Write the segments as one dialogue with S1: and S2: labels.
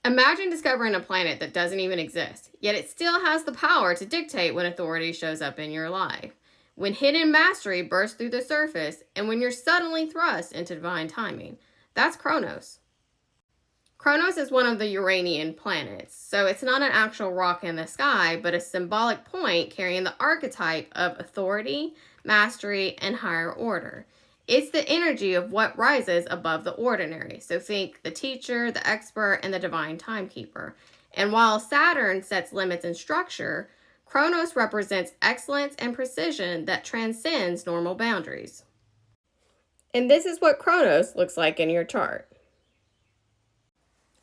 S1: Imagine discovering a planet that doesn't even exist, yet it still has the power to dictate when authority shows up in your life, when hidden mastery bursts through the surface, and when you're suddenly thrust into divine timing. That's Kronos. Kronos is one of the Uranian planets, so it's not an actual rock in the sky, but a symbolic point carrying the archetype of authority, mastery, and higher order. It's the energy of what rises above the ordinary. So think the teacher, the expert, and the divine timekeeper. And while Saturn sets limits and structure, Kronos represents excellence and precision that transcends normal boundaries. And this is what Kronos looks like in your chart.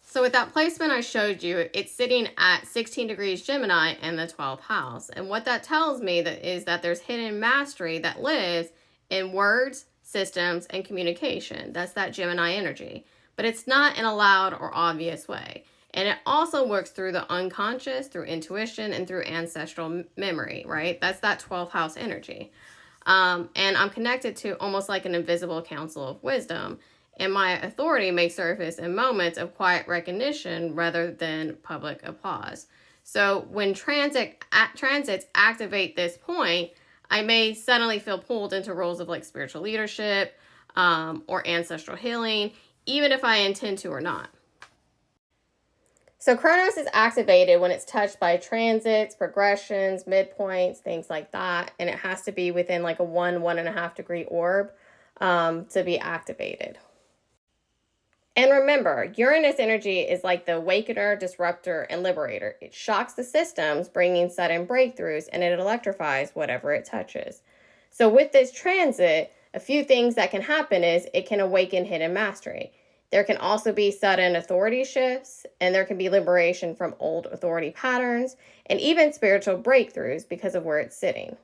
S1: So with that placement I showed you, it's sitting at 16 degrees Gemini in the 12th house. And what that tells me is that there's hidden mastery that lives in words, systems, and communication. That's that Gemini energy. But it's not in a loud or obvious way. And it also works through the unconscious, through intuition, and through ancestral memory, right? That's that 12th house energy. And I'm connected to almost like an invisible council of wisdom. And my authority may surface in moments of quiet recognition rather than public applause. So when transits activate this point, I may suddenly feel pulled into roles of like spiritual leadership or ancestral healing, even if I intend to or not. So Kronos is activated when it's touched by transits, progressions, midpoints, things like that. And it has to be within like a 1.5 degree orb to be activated. And remember, Uranus energy is like the awakener, disruptor, and liberator. It shocks the systems, bringing sudden breakthroughs, and it electrifies whatever it touches. So with this transit, a few things that can happen is it can awaken hidden mastery. There can also be sudden authority shifts, and there can be liberation from old authority patterns, and even spiritual breakthroughs because of where it's sitting.